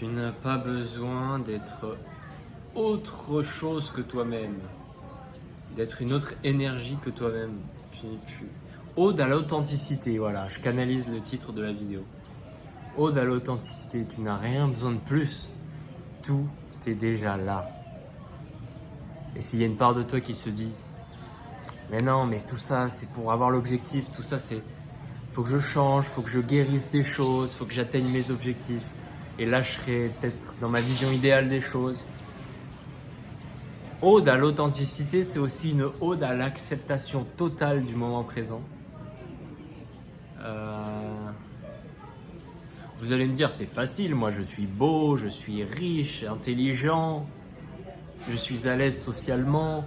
Tu n'as pas besoin d'être autre chose que toi-même, d'être une autre énergie que toi-même. Ode à l'authenticité, voilà, je canalise le titre de la vidéo. Ode à l'authenticité, tu n'as rien besoin de plus, tout est déjà là. Et s'il y a une part de toi qui se dit, mais non, mais tout ça c'est pour avoir l'objectif, tout ça c'est, faut que je change, faut que je guérisse des choses, faut que j'atteigne mes objectifs. Et là je serai peut-être dans ma vision idéale des choses. Ode à l'authenticité, c'est aussi une ode à l'acceptation totale du moment présent. Vous allez me dire, c'est facile, moi je suis beau, je suis riche, intelligent, je suis à l'aise socialement,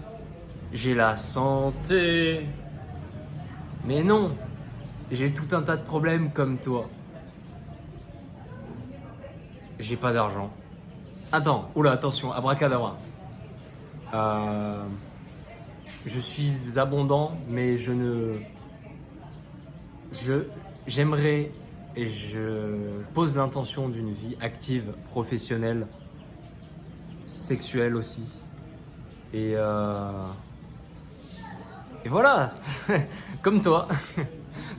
j'ai la santé. Mais non, j'ai tout un tas de problèmes comme toi. J'ai pas d'argent. Attends, oula, attention, abracadabra. Je suis abondant, mais j'aimerais et je pose l'intention d'une vie active, professionnelle, sexuelle aussi. Et voilà, comme toi,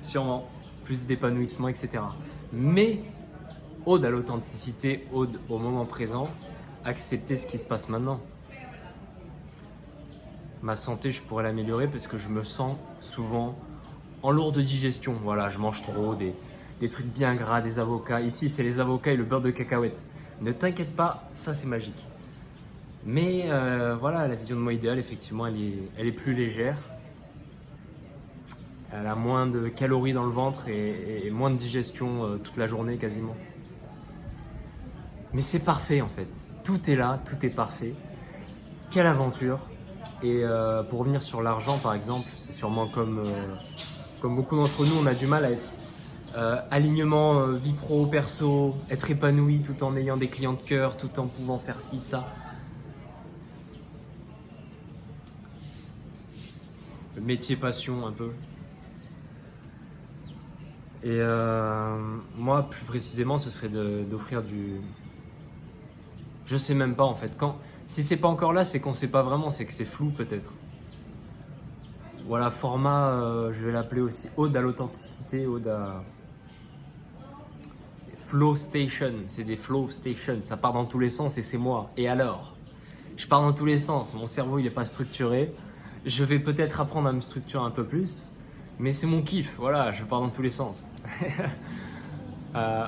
sûrement, plus d'épanouissement, etc. Mais ode à l'authenticité, ode au moment présent, accepter ce qui se passe maintenant. Ma santé, je pourrais l'améliorer parce que je me sens souvent en lourde digestion. Voilà, je mange trop, des trucs bien gras, des avocats. Ici, c'est les avocats et le beurre de cacahuète. Ne t'inquiète pas, ça c'est magique. Mais voilà, la vision de moi idéale, effectivement, elle est plus légère. Elle a moins de calories dans le ventre et moins de digestion toute la journée quasiment. Mais c'est parfait en fait. Tout est là, tout est parfait. Quelle aventure! Et pour revenir sur l'argent par exemple, c'est sûrement comme beaucoup d'entre nous, on a du mal à être alignement vie pro, perso, être épanoui tout en ayant des clients de cœur, tout en pouvant faire ci, ça. Le métier passion un peu. Et moi plus précisément ce serait d'offrir du... Je sais même pas en fait. Si c'est pas encore là, c'est qu'on sait pas vraiment, c'est que c'est flou peut-être. Voilà, format, je vais l'appeler aussi ode à l'authenticité, ode à flow station. C'est des flow stations, ça part dans tous les sens et c'est moi. Et alors? Je pars dans tous les sens, mon cerveau il est pas structuré. Je vais peut-être apprendre à me structurer un peu plus, mais c'est mon kiff, voilà, je pars dans tous les sens.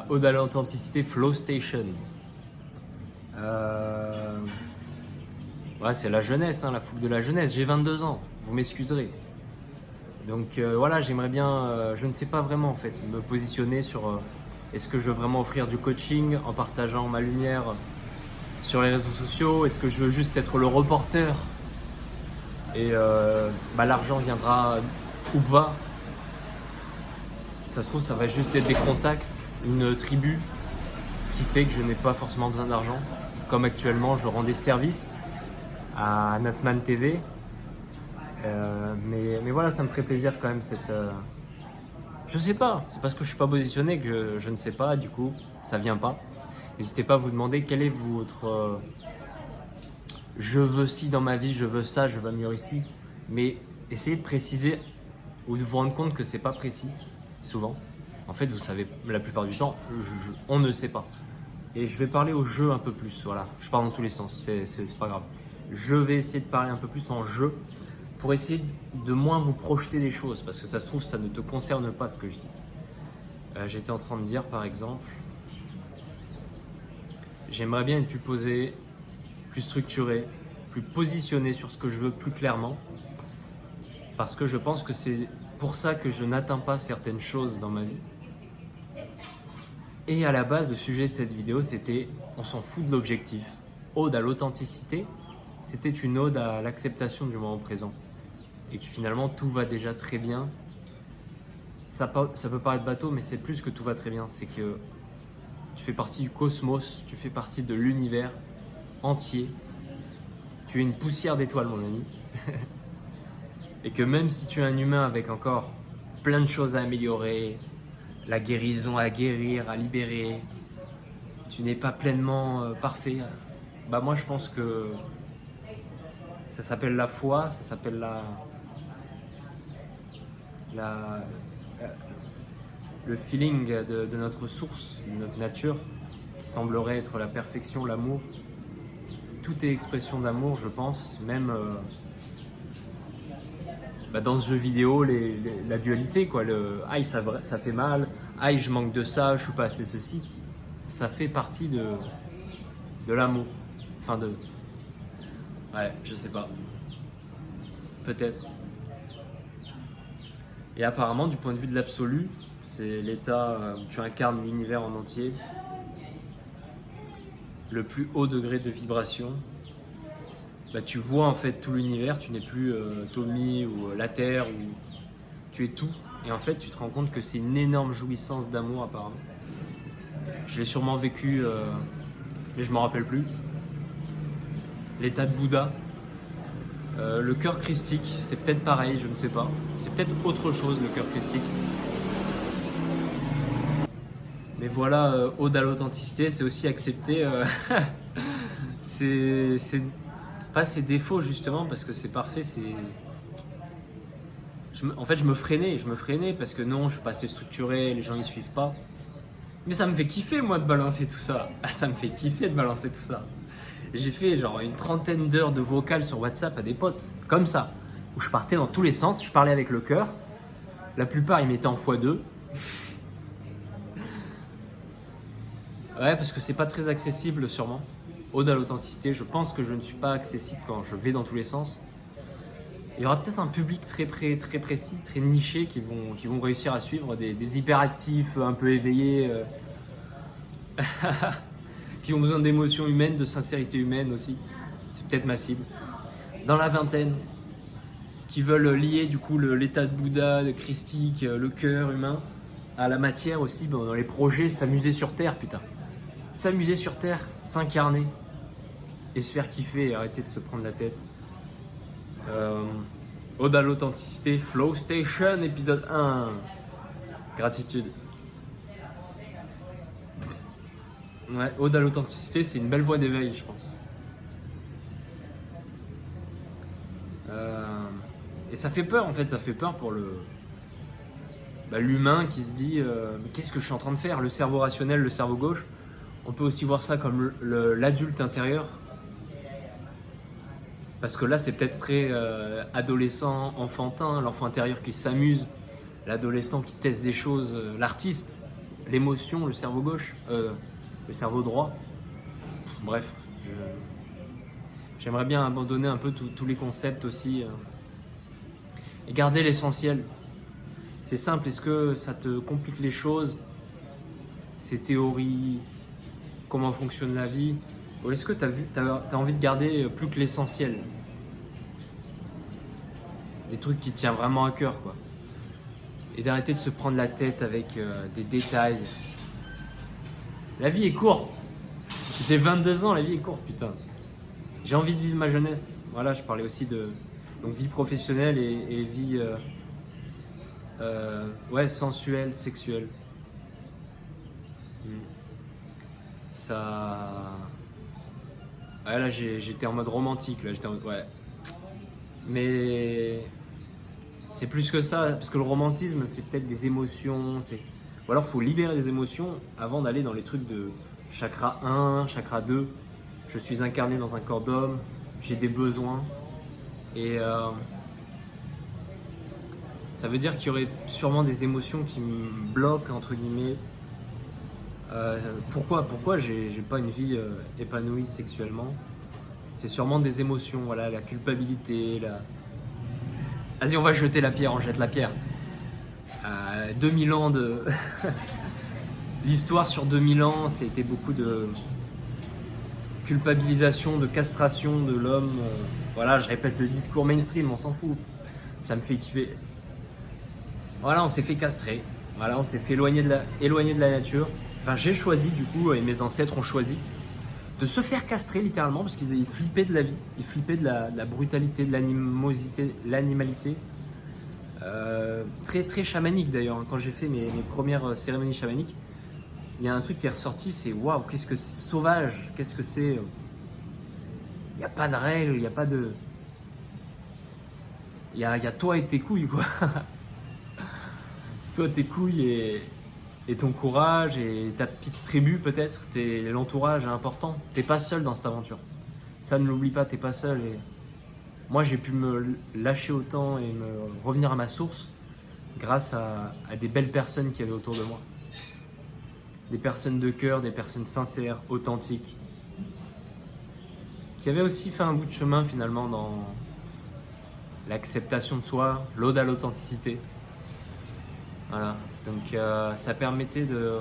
Ode à l'authenticité, flow station. Ouais, c'est la jeunesse, hein, la fougue de la jeunesse. J'ai 22 ans, vous m'excuserez. Donc voilà, j'aimerais bien, je ne sais pas vraiment en fait, me positionner sur est-ce que je veux vraiment offrir du coaching en partageant ma lumière sur les réseaux sociaux, est-ce que je veux juste être le reporter et l'argent viendra ou pas. Ça se trouve, ça va juste être des contacts, une tribu qui fait que je n'ai pas forcément besoin d'argent. Comme actuellement, je rends des services à Natman TV. Mais voilà, ça me ferait plaisir quand même je sais pas, c'est parce que je suis pas positionné que je ne sais pas, du coup, ça vient pas. N'hésitez pas à vous demander quel est votre je veux ci dans ma vie, je veux ça, je veux améliorer ici. Mais essayez de préciser ou de vous rendre compte que c'est pas précis, souvent. En fait, vous savez, la plupart du temps, on ne sait pas. Et je vais parler au jeu un peu plus, voilà. Je parle dans tous les sens, c'est pas grave. Je vais essayer de parler un peu plus en jeu pour essayer de moins vous projeter des choses, parce que ça se trouve, ça ne te concerne pas ce que je dis. J'étais en train de dire, par exemple, j'aimerais bien être plus posé, plus structuré, plus positionné sur ce que je veux plus clairement, parce que je pense que c'est pour ça que je n'atteins pas certaines choses dans ma vie. Et à la base, le sujet de cette vidéo, c'était on s'en fout de l'objectif. Ode à l'authenticité, c'était une ode à l'acceptation du moment présent. Et que finalement, tout va déjà très bien. Ça peut paraître bateau, mais c'est plus que tout va très bien. C'est que tu fais partie du cosmos, tu fais partie de l'univers entier. Tu es une poussière d'étoiles, mon ami. Et que même si tu es un humain avec encore plein de choses à améliorer, la guérison à guérir, à libérer, tu n'es pas pleinement parfait. Bah moi je pense que ça s'appelle la foi, ça s'appelle la, le feeling de notre source, de notre nature, qui semblerait être la perfection, l'amour. Tout est expression d'amour, je pense, même dans ce jeu vidéo, la dualité, quoi. Aïe, ça fait mal, aïe, je manque de ça, je suis pas assez ceci. Ça fait partie de l'amour. Enfin, ouais, je sais pas. Peut-être. Et apparemment, du point de vue de l'absolu, c'est l'état où tu incarnes l'univers en entier, le plus haut degré de vibration. Tu vois en fait tout l'univers, tu n'es plus Tommy ou la Terre, ou tu es tout. Et en fait, tu te rends compte que c'est une énorme jouissance d'amour apparemment. Je l'ai sûrement vécu, mais je m'en rappelle plus. L'état de Bouddha. Le cœur christique, c'est peut-être pareil, je ne sais pas. C'est peut-être autre chose, le cœur christique. Mais voilà, ode à l'authenticité, c'est aussi accepter pas ses défauts justement, parce que c'est parfait. En fait, je me freinais parce que non, je suis pas assez structuré, les gens ils suivent pas. Mais ça me fait kiffer moi de balancer tout ça. Ça me fait kiffer de balancer tout ça. J'ai fait genre une 30aine d'heures de vocales sur WhatsApp à des potes, comme ça, où je partais dans tous les sens, je parlais avec le cœur. La plupart ils mettaient en x2. Ouais, parce que c'est pas très accessible sûrement. Ode à l'authenticité, je pense que je ne suis pas accessible quand je vais dans tous les sens. Il y aura peut-être un public très précis, très niché qui vont réussir à suivre, des hyperactifs un peu éveillés, qui ont besoin d'émotions humaines, de sincérité humaine aussi. C'est peut-être ma cible. Dans la vingtaine, qui veulent lier du coup l'état de Bouddha, de christique, le cœur humain, à la matière aussi, dans les projets, s'amuser sur Terre, putain. S'amuser sur Terre, s'incarner et se faire kiffer et arrêter de se prendre la tête. Ode à l'authenticité, Flow Station, épisode 1. Gratitude. Ouais, ode à l'authenticité, c'est une belle voie d'éveil, je pense. Et ça fait peur en fait, ça fait peur pour l'humain qui se dit mais qu'est-ce que je suis en train de faire? Le cerveau rationnel, le cerveau gauche. On peut aussi voir ça comme l'adulte intérieur. Parce que là, c'est peut-être très adolescent, enfantin, l'enfant intérieur qui s'amuse, l'adolescent qui teste des choses, l'artiste, l'émotion, le cerveau gauche, le cerveau droit. Bref, j'aimerais bien abandonner un peu tous les concepts aussi et garder l'essentiel. C'est simple, est-ce que ça te complique les choses, ces théories, comment fonctionne la vie, ou est-ce que tu as envie de garder plus que l'essentiel, des trucs qui te tiennent vraiment à cœur, quoi, et d'arrêter de se prendre la tête avec des détails. La vie est courte. J'ai 22 ans, la vie est courte, putain. J'ai envie de vivre ma jeunesse. Voilà, je parlais aussi de vie professionnelle et vie sensuelle, sexuelle. Ça... Ouais, là j'étais en mode romantique, là j'étais en mode... Ouais. Mais c'est plus que ça, parce que le romantisme c'est peut-être des émotions, ou alors faut libérer des émotions avant d'aller dans les trucs de chakra 1, chakra 2. Je suis incarné dans un corps d'homme, j'ai des besoins, et ça veut dire qu'il y aurait sûrement des émotions qui me bloquent, entre guillemets. Pourquoi j'ai pas une vie épanouie sexuellement? C'est sûrement des émotions, voilà, la culpabilité, Vas-y, on va jeter la pierre, on jette la pierre. 2000 ans de... L'histoire sur 2000 ans, c'était beaucoup de culpabilisation, de castration de l'homme. Voilà, je répète le discours mainstream, on s'en fout. Ça me fait kiffer. Voilà, on s'est fait castrer. Voilà, on s'est fait éloigner de la nature. Enfin, j'ai choisi du coup, et mes ancêtres ont choisi de se faire castrer littéralement parce qu'ils flippaient de la vie, ils flippaient de la brutalité, de l'animosité, l'animalité. Très chamanique d'ailleurs. Quand j'ai fait mes premières cérémonies chamaniques, il y a un truc qui est ressorti, c'est waouh, qu'est-ce que c'est sauvage, qu'est-ce que c'est. Il n'y a pas de règles, il n'y a pas de. Il y a toi et tes couilles, quoi. Toi, tes couilles et ton courage et ta petite tribu, peut-être. L'entourage est important. T'es pas seul dans cette aventure. Ça, ne l'oublie pas, t'es pas seul. Et moi, j'ai pu me lâcher autant et me revenir à ma source grâce à des belles personnes qui avaient autour de moi. Des personnes de cœur, des personnes sincères, authentiques, qui avaient aussi fait un bout de chemin finalement dans l'acceptation de soi, l'ode à l'authenticité. Voilà, donc ça permettait de...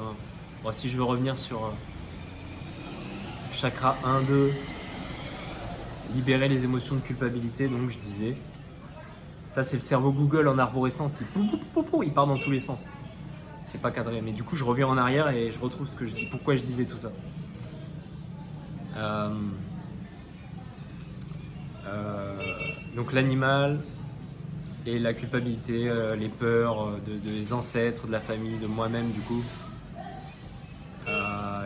Bon, si je veux revenir sur chakra 1, 2, libérer les émotions de culpabilité, donc je disais, ça c'est le cerveau Google en arborescence, il part dans tous les sens. C'est pas cadré, mais du coup je reviens en arrière et je retrouve ce que je dis, pourquoi je disais tout ça. Donc l'animal et la culpabilité, les peurs des ancêtres, de la famille, de moi-même du coup,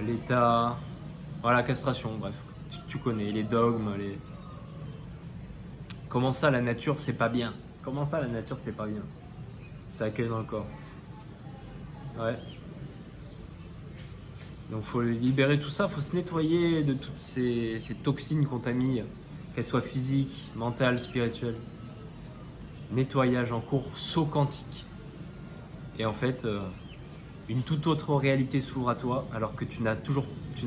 l'état, voilà, castration, bref, tu connais, les dogmes, comment ça la nature c'est pas bien, comment ça la nature c'est pas bien, ça accueille dans le corps, ouais. Donc faut libérer tout ça, faut se nettoyer de toutes ces toxines qu'on t'a mis, qu'elles soient physiques, mentales, spirituelles. Nettoyage en cours, saut quantique. Et en fait, une toute autre réalité s'ouvre à toi alors que tu n'as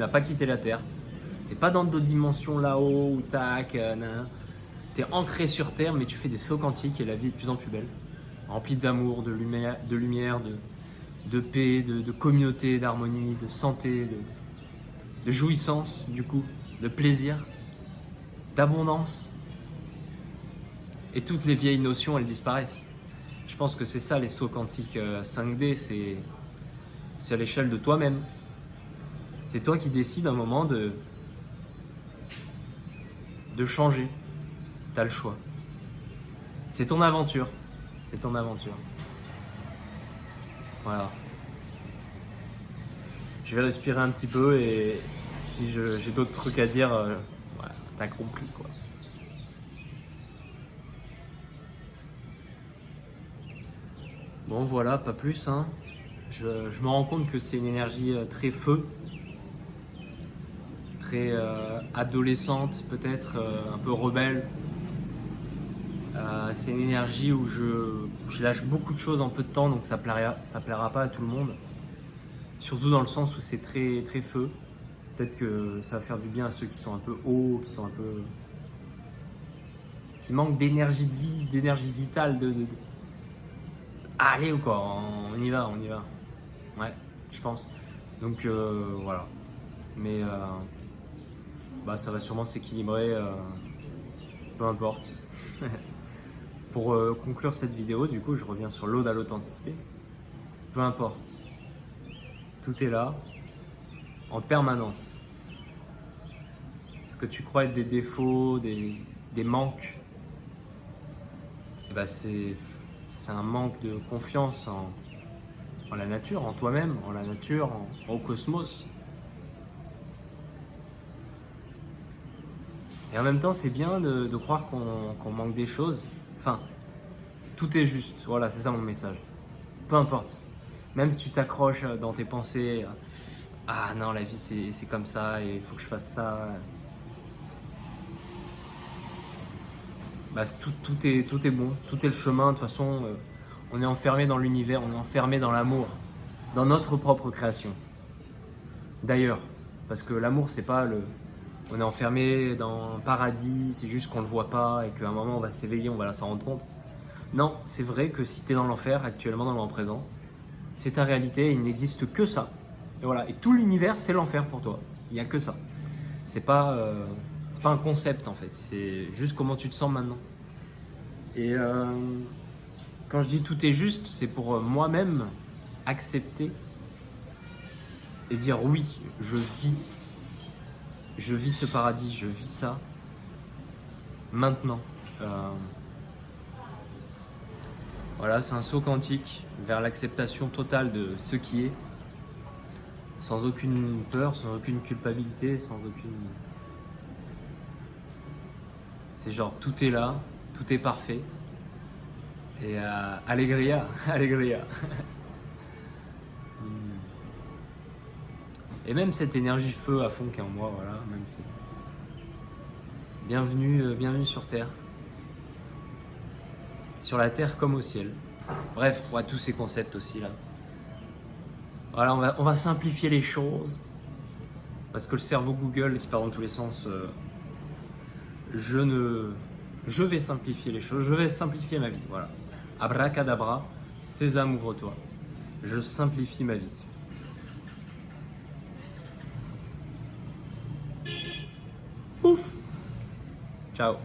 pas quitté la Terre. C'est pas dans d'autres dimensions là-haut où tac, t'es ancré sur Terre, mais tu fais des sauts quantiques et la vie est de plus en plus belle. Remplie d'amour, de lumière, de paix, de communauté, d'harmonie, de santé, de jouissance, du coup, de plaisir, d'abondance. Et toutes les vieilles notions, elles disparaissent. Je pense que c'est ça les sauts quantiques 5D, c'est à l'échelle de toi-même. C'est toi qui décides à un moment de changer. T'as le choix. C'est ton aventure. C'est ton aventure. Voilà. Je vais respirer un petit peu et si j'ai d'autres trucs à dire, voilà, t'as compris quoi. Bon voilà, pas plus, hein. Je me rends compte que c'est une énergie très feu, très adolescente peut-être, un peu rebelle. C'est une énergie où je lâche beaucoup de choses en peu de temps, donc ça plaira pas à tout le monde. Surtout dans le sens où c'est très, très feu. Peut-être que ça va faire du bien à ceux qui sont un peu hauts, qui manquent d'énergie de vie, d'énergie vitale, Allez ou quoi, on y va. Ouais, je pense. Donc voilà. Mais ça va sûrement s'équilibrer, peu importe. Pour conclure cette vidéo, du coup, je reviens sur l'ode à l'authenticité. Peu importe. Tout est là, en permanence. Ce que tu crois être des défauts, des manques, c'est un manque de confiance en la nature, en toi-même, en la nature, au cosmos. Et en même temps, c'est bien de croire qu'on manque des choses. Enfin, tout est juste. Voilà, c'est ça mon message. Peu importe. Même si tu t'accroches dans tes pensées, ah non, la vie c'est comme ça et il faut que je fasse ça. Tout est bon, tout est le chemin. De toute façon, on est enfermé dans l'univers, on est enfermé dans l'amour, dans notre propre création. D'ailleurs, parce que l'amour, c'est pas on est enfermé dans un paradis, c'est juste qu'on le voit pas et qu'à un moment on va s'éveiller, on va s'en rendre compte. Non, c'est vrai que si tu es dans l'enfer actuellement, dans le moment présent, c'est ta réalité et il n'existe que ça. Et voilà, et tout l'univers, c'est l'enfer pour toi. Il n'y a que ça. C'est pas un concept en fait, c'est juste comment tu te sens maintenant. Et quand je dis tout est juste, c'est pour moi-même accepter et dire oui, je vis ce paradis, je vis ça maintenant. Voilà, c'est un saut quantique vers l'acceptation totale de ce qui est, sans aucune peur, sans aucune culpabilité, sans aucune... C'est genre tout est là, tout est parfait. Et allegria, allegria. Et même cette énergie feu à fond qui est en moi, voilà, même cette... Bienvenue, bienvenue sur Terre. Sur la Terre comme au ciel. Bref, ouais, tous ces concepts aussi là. Voilà, on va simplifier les choses. Parce que le cerveau Google qui part dans tous les sens, je vais simplifier les choses, je vais simplifier ma vie, voilà. Abracadabra, sésame, ouvre-toi. Je simplifie ma vie. Ouf. Ciao.